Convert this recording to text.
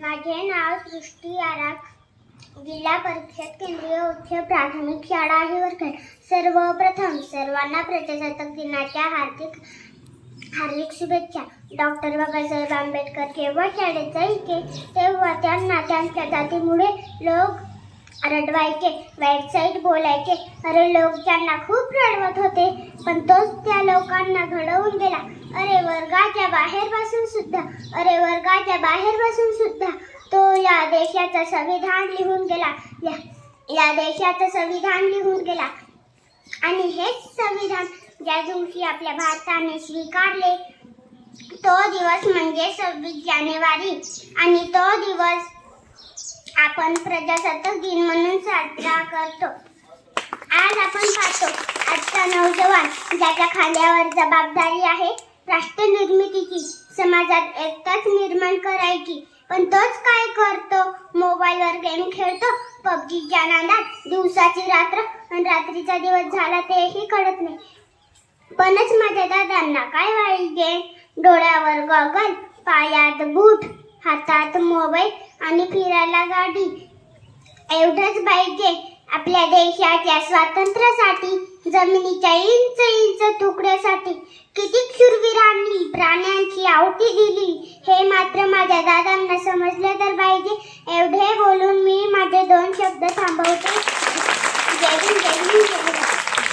माझे नाव सृष्टी आराख, जिल्हा परिषद केंद्रीय उच्च प्राथमिक शाळा हिवरखेड. सर्वप्रथम सर्वांना प्रजासत्ताक दिनाच्या हार्दिक शुभेच्छा. डॉक्टर बाबासाहेब आंबेडकर जेव्हा शाळेत जायचे तेव्हा त्यांना त्यांच्या जातीमुळे लोक रडवायचे, वाईट साईड बोलायचे. अरे लोक त्यांना खूप रडवत होते, पण तोच त्या लोकांना घडवून गेला. वर्गाच्या बाहेर बसून सुद्धा तो या देशाचं संविधान लिहून गेला. आणि हेच संविधान ज्या दिवशी आपल्या भारताने स्वीकारले तो दिवस म्हणजे 26 जानेवारी. आणि तो दिवस आपण प्रजासत्ताक दिन म्हणून साजरा करतो. आज आपण पाहतो आजचा नौजवान ज्याच्या खांद्यावर जबाबदारी आहे राष्ट्र निर्मितीची, समाजात एकताच निर्माण करायची, पण तोच काय करतो? मोबाईलवर गेम खेळतो, पबजीच्या नादात दिवसाची रात्र आणि रात्रीचा दिवस झाला तेही कळत नाही. पणच माझ्या दादांना काय पाहिजे? डोळ्यावर गॉगल, पायात बूट, हातात मोबाईल आणि फिरायला गाडी, एवढंच पाहिजे. आपल्या देशाच्या स्वातंत्र्यासाठी, जमिनीच्या इंच तुकड्यासाठी किती शूरवीरांनी प्राण्यांची आहुती दिली हे मात्र माझ्या दादांना समजले तर पाहिजे. एवढे बोलून मी माझे 2 शब्द थांबवते. जय हिंद.